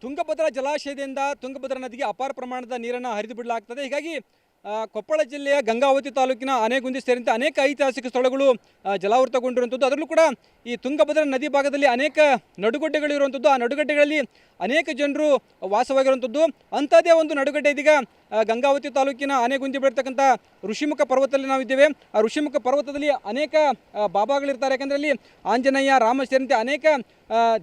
ತುಂಗಭದ್ರಾ ಜಲಾಶಯದಿಂದ ತುಂಗಭದ್ರಾ ನದಿಗೆ ಅಪಾರ ಪ್ರಮಾಣದ ನೀರನ್ನು ಹರಿದು ಬಿಡಲಾಗ್ತದೆ. ಹೀಗಾಗಿ ಕೊಪ್ಪಳ ಜಿಲ್ಲೆಯ ಗಂಗಾವತಿ ತಾಲೂಕಿನ ಆನೆಗುಂದಿ ಸೇರಿದಂತೆ ಅನೇಕ ಐತಿಹಾಸಿಕ ಸ್ಥಳಗಳು ಜಲಾವೃತಗೊಂಡಿರುವಂಥದ್ದು. ಅದರಲ್ಲೂ ಕೂಡ ಈ ತುಂಗಭದ್ರಾ ನದಿ ಭಾಗದಲ್ಲಿ ಅನೇಕ ನಡುಗಡ್ಡೆಗಳು ಇರುವಂಥದ್ದು. ಆ ನಡುಗಡ್ಡೆಗಳಲ್ಲಿ ಅನೇಕ ಜನರು ವಾಸವಾಗಿರುವಂಥದ್ದು. ಅಂಥದ್ದೇ ಒಂದು ನಡುಗಡ್ಡೆ ಇದೀಗ ಗಂಗಾವತಿ ತಾಲೂಕಿನ ಆನೆಗುಂದಿ ಬೆಳತಕ್ಕಂಥ ಋಷಿಮುಖ ಪರ್ವತದಲ್ಲಿ ನಾವಿದ್ದೇವೆ. ಆ ಋಷಿಮುಖ ಪರ್ವತದಲ್ಲಿ ಅನೇಕ ಬಾಬಾಗಳಿರ್ತಾರೆ. ಯಾಕಂದರೆ ಅಲ್ಲಿ ಆಂಜನೇಯ, ರಾಮ ಸೇರಿದಂತೆ ಅನೇಕ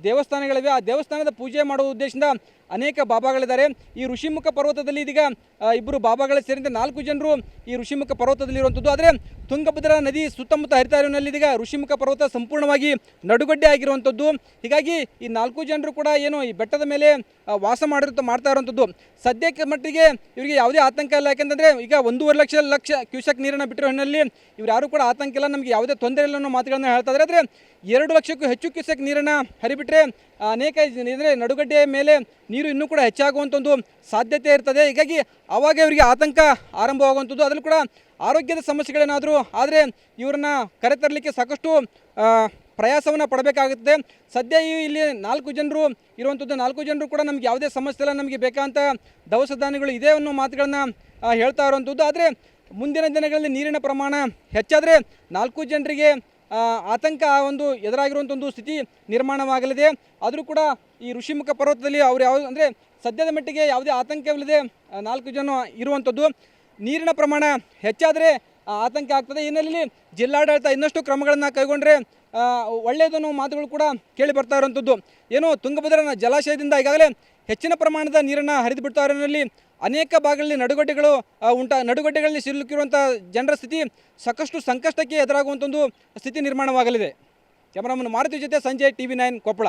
ದೇವಸ್ಥಾನಗಳಿವೆ. ಆ ದೇವಸ್ಥಾನದ ಪೂಜೆ ಮಾಡುವ ಉದ್ದೇಶದಿಂದ ಅನೇಕ ಬಾಬಾಗಳಿದ್ದಾರೆ. ಈ ಋಷಿಮುಖ ಪರ್ವತದಲ್ಲಿ ಇದೀಗ ಇಬ್ಬರು ಬಾಬಾಗಳ ಸೇರಿದಂತೆ 4 ಜನರು ಈ ಋಷಿಮುಖ ಪರ್ವತದಲ್ಲಿ ಇರುವಂಥದ್ದು. ಆದರೆ ತುಂಗಭದ್ರಾ ನದಿ ಸುತ್ತಮುತ್ತ ಹರಿತಾ ಇರುವಲ್ಲಿ ಇದೀಗ ಋಷಿಮುಖ ಪರ್ವತ ಸಂಪೂರ್ಣವಾಗಿ ನಡುಗಡ್ಡೆ ಆಗಿರುವಂಥದ್ದು. ಹೀಗಾಗಿ ಈ 4 ಜನರು ಕೂಡ ಏನು ಈ ಬೆಟ್ಟದ ಮೇಲೆ ವಾಸ ಮಾಡ್ತಾ ಇರುವಂಥದ್ದು. ಸದ್ಯಕ್ಕೆ ಮಟ್ಟಿಗೆ ಇವರಿಗೆ ಯಾವುದೇ ಆತಂಕ ಇಲ್ಲ. ಯಾಕೆಂತಂದರೆ ಈಗ 1.5 ಲಕ್ಷ ಕ್ಯೂಸೆಕ್ ನೀರನ್ನು ಬಿಟ್ಟಿರೋ ಹಿನ್ನೆಲೆಯಲ್ಲಿ ಇವ್ರು ಯಾರು ಕೂಡ ಆತಂಕ ಇಲ್ಲ, ನಮಗೆ ಯಾವುದೇ ತೊಂದರೆ ಇಲ್ಲ ಅನ್ನೋ ಮಾತುಗಳನ್ನು ಹೇಳ್ತಾ ಇದ್ದಾರೆ. ಆದರೆ 2 ಲಕ್ಷಕ್ಕೂ ಹೆಚ್ಚು ಕ್ಯೂಸೆಕ್ ನೀರನ್ನು ಹರಿಬಿಟ್ರೆ ಅನೇಕ ಅಂದರೆ ನಡುಗಡ್ಡೆಯ ಮೇಲೆ ನೀರು ಇನ್ನೂ ಕೂಡ ಹೆಚ್ಚಾಗುವಂಥ ಒಂದು ಸಾಧ್ಯತೆ ಇರ್ತದೆ. ಹೀಗಾಗಿ ಆವಾಗ ಇವರಿಗೆ ಆತಂಕ ಆರಂಭವಾಗುವಂಥದ್ದು. ಅದರಲ್ಲೂ ಕೂಡ ಆರೋಗ್ಯದ ಸಮಸ್ಯೆಗಳೇನಾದರೂ ಆದರೆ ಇವರನ್ನ ಕರೆತರಲಿಕ್ಕೆ ಸಾಕಷ್ಟು ಪ್ರಯಾಸವನ್ನು ಪಡಬೇಕಾಗುತ್ತೆ. ಸದ್ಯ ಇಲ್ಲಿ 4 ಜನರು ಇರುವಂಥದ್ದು. 4 ಜನರು ಕೂಡ ನಮಗೆ ಯಾವುದೇ ಸಮಸ್ಯೆ ಇಲ್ಲ, ನಮಗೆ ಬೇಕಾದಂಥ ದವಸ ಧಾನ್ಯಗಳು ಇದೆ ಅನ್ನೋ ಮಾತುಗಳನ್ನು ಹೇಳ್ತಾ ಇರುವಂಥದ್ದು. ಆದರೆ ಮುಂದಿನ ದಿನಗಳಲ್ಲಿ ನೀರಿನ ಪ್ರಮಾಣ ಹೆಚ್ಚಾದರೆ 4 ಜನರಿಗೆ ಆತಂಕ ಒಂದು ಎದುರಾಗಿರುವಂಥ ಒಂದು ಸ್ಥಿತಿ ನಿರ್ಮಾಣವಾಗಲಿದೆ. ಆದರೂ ಕೂಡ ಈ ಋಷಿಮುಖ ಪರ್ವತದಲ್ಲಿ ಅವರು ಅಂದರೆ ಸದ್ಯದ ಮಟ್ಟಿಗೆ ಯಾವುದೇ ಆತಂಕವಿಲ್ಲದೆ 4 ಜನ ಇರುವಂಥದ್ದು. ನೀರಿನ ಪ್ರಮಾಣ ಹೆಚ್ಚಾದರೆ ಆತಂಕ ಆಗ್ತದೆ. ಈ ಹಿನ್ನೆಲೆಯಲ್ಲಿ ಜಿಲ್ಲಾಡಳಿತ ಇನ್ನಷ್ಟು ಕ್ರಮಗಳನ್ನು ಕೈಗೊಂಡ್ರೆ ಒಳ್ಳೆಯದನ್ನು ಮಾತುಗಳು ಕೂಡ ಕೇಳಿ ಬರ್ತಾ ಇರುವಂಥದ್ದು. ಏನು ತುಂಗಭದ್ರಾ ಜಲಾಶಯದಿಂದ ಈಗಾಗಲೇ ಹೆಚ್ಚಿನ ಪ್ರಮಾಣದ ನೀರನ್ನು ಹರಿದು ಬಿಡ್ತಾ ಇರೋದ್ರಲ್ಲಿ ಅನೇಕ ಭಾಗಗಳಲ್ಲಿ ನಡುಗಡ್ಡೆಗಳಲ್ಲಿ ಸಿಲುಕಿರುವಂಥ ಜನರ ಸ್ಥಿತಿ ಸಾಕಷ್ಟು ಸಂಕಷ್ಟಕ್ಕೆ ಎದುರಾಗುವಂಥ ಒಂದು ಸ್ಥಿತಿ ನಿರ್ಮಾಣವಾಗಲಿದೆ. ಕ್ಯಾಮರಾಮನ್ ಮಾರುತಿ ಜೊತೆ ಸಂಜಯ್, TV9 ಕೊಪ್ಪಳ.